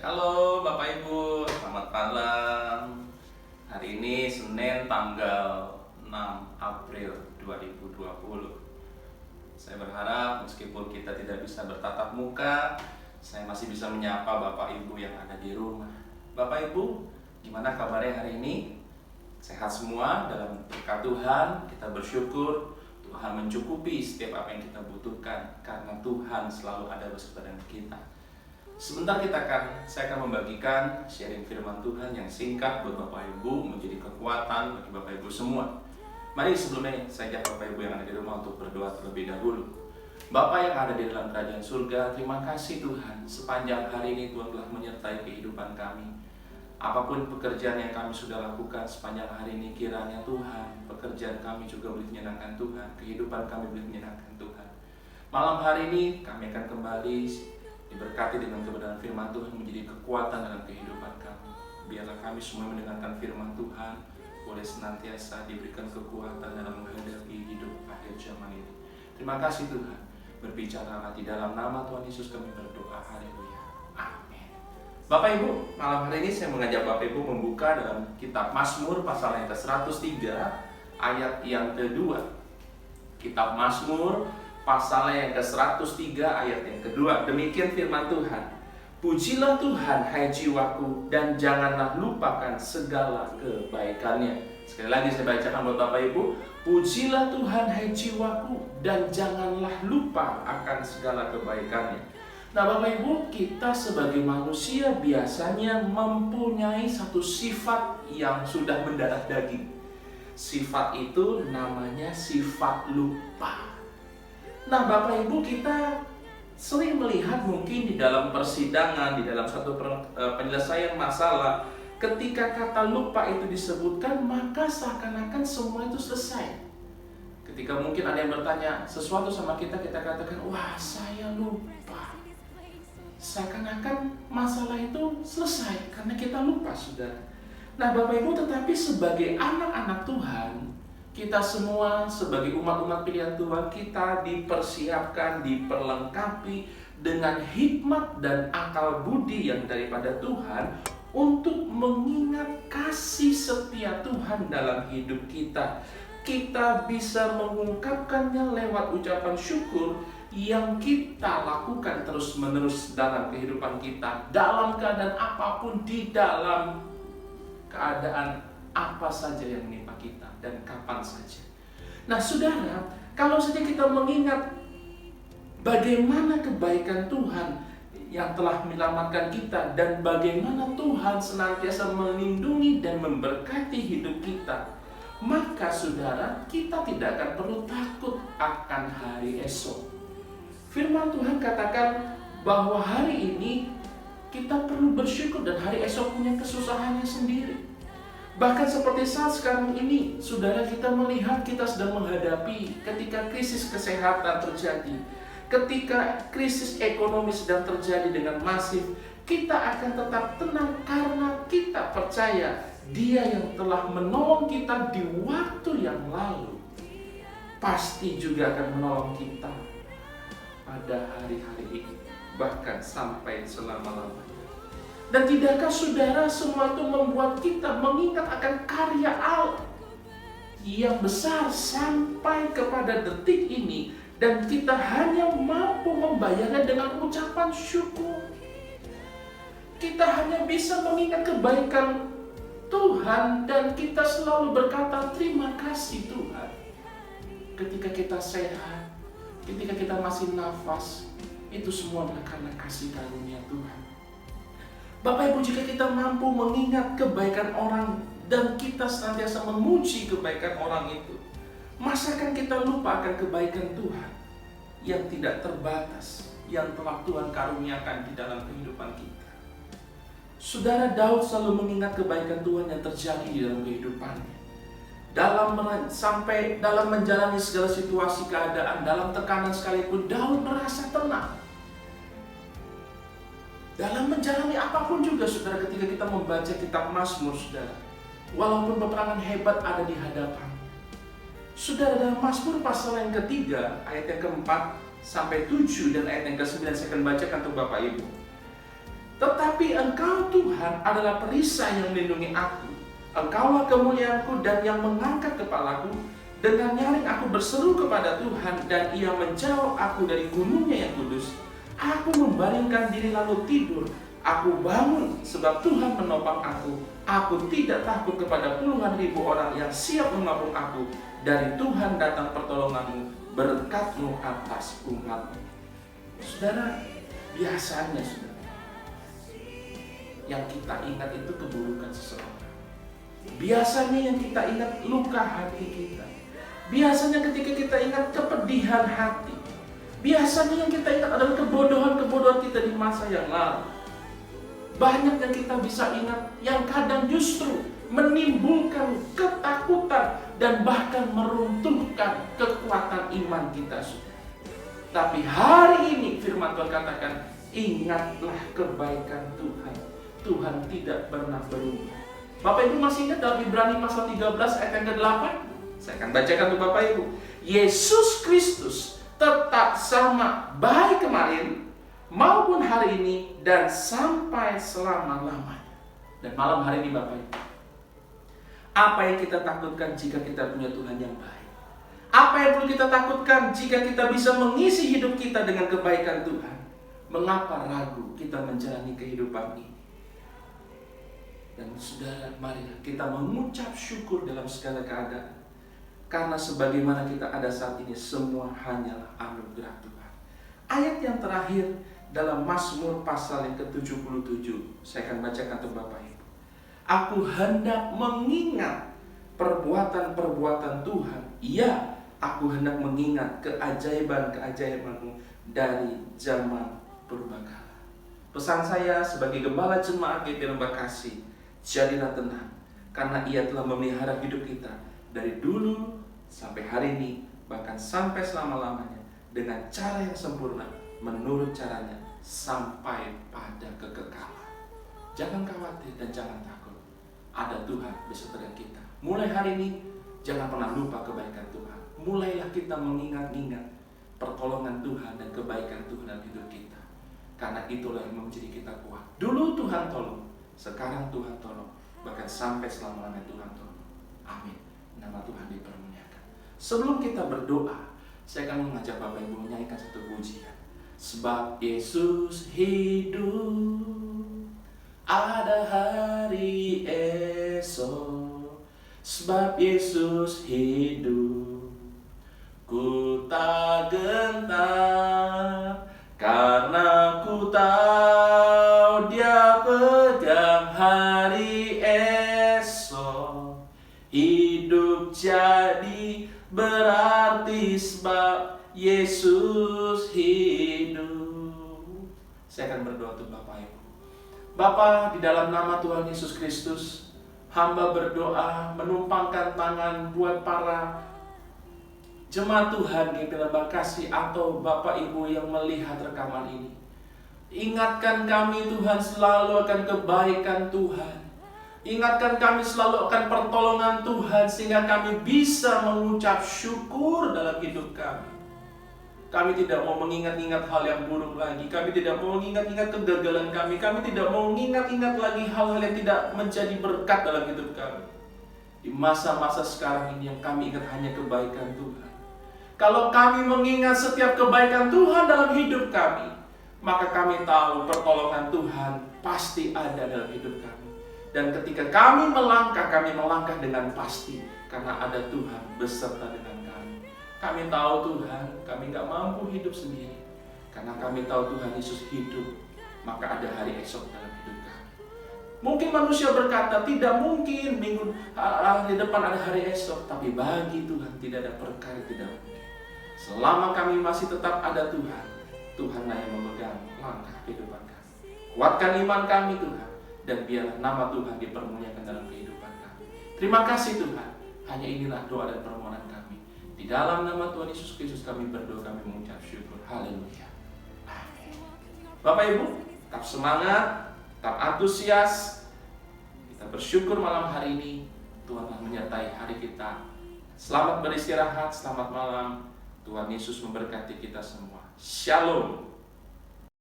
Halo Bapak Ibu, selamat malam. Hari ini Senin tanggal 6 April 2020. Saya berharap meskipun kita tidak bisa bertatap muka, saya masih bisa menyapa Bapak Ibu yang ada di rumah. Bapak Ibu, gimana kabarnya hari ini? Sehat semua dalam berkat Tuhan. Kita bersyukur Tuhan mencukupi setiap apa yang kita butuhkan, karena Tuhan selalu ada bersama dengan kita. Sebentar saya akan membagikan sharing firman Tuhan yang singkat buat Bapak Ibu, menjadi kekuatan bagi Bapak Ibu semua. Mari sebelumnya saya ajak Bapak Ibu yang ada di rumah untuk berdoa terlebih dahulu. Bapak yang ada di dalam kerajaan surga, terima kasih Tuhan, sepanjang hari ini Tuhan telah menyertai kehidupan kami. Apapun pekerjaan yang kami sudah lakukan sepanjang hari ini, kiranya Tuhan, pekerjaan kami juga boleh menyenangkan Tuhan, kehidupan kami boleh menyenangkan Tuhan. Malam hari ini kami akan kembali diberkati dengan kebenaran firman Tuhan, menjadi kekuatan dalam kehidupan kami. Biarlah kami semua mendengarkan firman Tuhan boleh senantiasa diberikan kekuatan dalam menghadapi hidup akhir zaman ini. Terima kasih Tuhan, berbicaralah di dalam nama Tuhan Yesus kami berdoa, haleluya, amin. Bapak Ibu, malam hari ini saya mengajak Bapak Ibu membuka dalam kitab Mazmur pasal yang ke-103 ayat yang kedua. Kitab Mazmur pasal yang ke-103 ayat yang kedua. Demikian firman Tuhan. Pujilah Tuhan hai jiwaku, dan janganlah lupakan segala kebaikannya. Sekali lagi saya bacakan buat Bapak Ibu. Pujilah Tuhan hai jiwaku, dan janganlah lupa akan segala kebaikannya. Nah Bapak Ibu, kita sebagai manusia biasanya mempunyai satu sifat yang sudah mendarah daging. Sifat itu namanya sifat lupa. Nah Bapak Ibu, kita sering melihat mungkin di dalam persidangan, di dalam satu penyelesaian masalah, ketika kata lupa itu disebutkan, maka seakan-akan semua itu selesai. Ketika mungkin ada yang bertanya sesuatu sama kita, kita katakan, wah saya lupa. Seakan-akan masalah itu selesai karena kita lupa, saudara. Nah Bapak Ibu, tetapi sebagai anak-anak Tuhan, kita semua sebagai umat-umat pilihan Tuhan, kita dipersiapkan, diperlengkapi dengan hikmat dan akal budi yang daripada Tuhan untuk mengingat kasih setia Tuhan dalam hidup kita. Kita bisa mengungkapkannya lewat ucapan syukur yang kita lakukan terus-menerus dalam kehidupan kita, dalam keadaan apapun, di dalam keadaan apa saja yang menimpa kita dan kapan saja. Nah saudara, kalau saja kita mengingat bagaimana kebaikan Tuhan yang telah menyelamatkan kita, dan bagaimana Tuhan senantiasa melindungi dan memberkati hidup kita, maka saudara, kita tidak akan perlu takut akan hari esok. Firman Tuhan katakan bahwa hari ini kita perlu bersyukur, dan hari esok punya kesusahannya sendiri. Bahkan seperti saat sekarang ini, saudara, kita melihat kita sedang menghadapi ketika krisis kesehatan terjadi, ketika krisis ekonomi sedang terjadi dengan masif, kita akan tetap tenang karena kita percaya Dia yang telah menolong kita di waktu yang lalu pasti juga akan menolong kita pada hari-hari ini, bahkan sampai selama-lamanya. Dan tidakkah saudara, semua itu membuat kita mengingat akan karya Allah yang besar sampai kepada detik ini, dan kita hanya mampu membayarnya dengan ucapan syukur. Kita hanya bisa mengingat kebaikan Tuhan, dan kita selalu berkata terima kasih Tuhan. Ketika kita sehat, ketika kita masih nafas, itu semua adalah karena kasih karunia Tuhan. Bapak Ibu, jika kita mampu mengingat kebaikan orang dan kita senantiasa memuji kebaikan orang itu, masakan kita lupa akan kebaikan Tuhan yang tidak terbatas, yang telah Tuhan karuniakan di dalam kehidupan kita. Saudara, Daud selalu mengingat kebaikan Tuhan yang terjadi di dalam kehidupannya. Sampai dalam menjalani segala situasi keadaan, dalam tekanan sekalipun, Daud merasa tenang. Dalam menjalani apapun juga, saudara, ketika kita membaca kitab Mazmur, saudara, walaupun peperangan hebat ada di hadapan, saudara, dalam Mazmur pasal yang ketiga, ayat yang keempat sampai 7 dan ayat yang ke-9, saya akan bacakan untuk Bapak Ibu. Tetapi Engkau Tuhan adalah perisai yang melindungi aku. Engkaulah kemuliaanku dan yang mengangkat kepalaku. Dengan nyaring aku berseru kepada Tuhan, dan Ia menjawab aku dari gunungnya yang kudus. Aku membaringkan diri lalu tidur. Aku bangun sebab Tuhan menopang aku. Aku tidak takut kepada puluhan ribu orang yang siap mengapung aku. Dari Tuhan datang pertolonganmu, berkat-Mu atas umat-Mu. Saudara, biasanya saudara, yang kita ingat itu keburukan seseorang. Biasanya yang kita ingat luka hati kita. Biasanya ketika kita ingat kepedihan hati. Biasanya yang kita ingat adalah kebodohan-kebodohan kita di masa yang lalu. Banyak yang kita bisa ingat yang kadang justru menimbulkan ketakutan dan bahkan meruntuhkan kekuatan iman kita. Tapi hari ini firman Tuhan katakan, ingatlah kebaikan Tuhan. Tuhan tidak pernah berubah. Bapak Ibu masih ingat dalam Ibrani pasal 13 ayat yang ke-8? Saya akan bacakan untuk Bapak Ibu. Yesus Kristus tetap sama baik kemarin maupun hari ini dan sampai selama-lamanya. Dan malam hari ini Bapak Ibu, apa yang kita takutkan jika kita punya Tuhan yang baik? Apa yang perlu kita takutkan jika kita bisa mengisi hidup kita dengan kebaikan Tuhan? Mengapa ragu kita menjalani kehidupan ini? Dan saudara, mari kita mengucap syukur dalam segala keadaan. Karena sebagaimana kita ada saat ini, semua hanyalah anugerah Tuhan. Ayat yang terakhir dalam Mazmur pasal yang ke-77, saya akan bacakan untuk Bapak Ibu. Aku hendak mengingat perbuatan-perbuatan Tuhan. Ya, aku hendak mengingat keajaiban-keajaiban-Mu dari zaman purbakala. Pesan saya sebagai gembala jemaat GP Lembah Kasih, jadilah tenang, karena Ia telah memelihara hidup kita dari dulu sampai hari ini, bahkan sampai selama-lamanya, dengan cara yang sempurna, menurut caranya, sampai pada kekekalan. Jangan khawatir dan jangan takut. Ada Tuhan beserta dengan kita. Mulai hari ini, jangan pernah lupa kebaikan Tuhan. Mulailah kita mengingat-ingat pertolongan Tuhan dan kebaikan Tuhan dalam hidup kita. Karena itulah yang menjadi kita kuat. Dulu Tuhan tolong, sekarang Tuhan tolong, bahkan sampai selama-lamanya Tuhan tolong. Amin. Nama Tuhan dipermuliakan. Sebelum kita berdoa, saya akan mengajak Bapak Ibu menyanyikan satu pujian. Sebab Yesus hidup, ada hari esok. Sebab Yesus hidup, ku tak gentar, karena ku tahu Dia pegang hari esok. Hidup jadi berarti sebab Yesus hidup. Saya akan berdoa untuk Bapak Ibu. Bapa, di dalam nama Tuhan Yesus Kristus, hamba berdoa menumpangkan tangan buat para jemaat Tuhan GP Lembah Kasih atau Bapak Ibu yang melihat rekaman ini. Ingatkan kami Tuhan selalu akan kebaikan Tuhan. Ingatkan kami selalu akan pertolongan Tuhan, sehingga kami bisa mengucap syukur dalam hidup kami. Kami tidak mau mengingat-ingat hal yang buruk lagi. Kami tidak mau mengingat-ingat kegagalan kami. Kami tidak mau mengingat-ingat lagi hal-hal yang tidak menjadi berkat dalam hidup kami. Di masa-masa sekarang ini yang kami ingat hanya kebaikan Tuhan. Kalau kami mengingat setiap kebaikan Tuhan dalam hidup kami, maka kami tahu pertolongan Tuhan pasti ada dalam hidup kami. Dan ketika kami melangkah dengan pasti, karena ada Tuhan beserta dengan kami. Kami tahu Tuhan, kami gak mampu hidup sendiri. Karena kami tahu Tuhan Yesus hidup, maka ada hari esok dalam hidup kami. Mungkin manusia berkata, tidak mungkin hari depan ada hari esok. Tapi bagi Tuhan tidak ada perkara tidak mungkin. Selama kami masih tetap ada Tuhan, Tuhanlah yang memegang langkah kehidupan kami. Kuatkan iman kami Tuhan, dan biarlah nama Tuhan dipermuliakan dalam kehidupan kami. Terima kasih Tuhan. Hanya inilah doa dan permohonan kami. Di dalam nama Tuhan Yesus Kristus kami berdoa, kami mengucap syukur. Haleluya. Amin. Bapak Ibu, tetap semangat, tetap antusias. Kita bersyukur malam hari ini Tuhan telah menyertai hari kita. Selamat beristirahat, selamat malam. Tuhan Yesus memberkati kita semua. Shalom.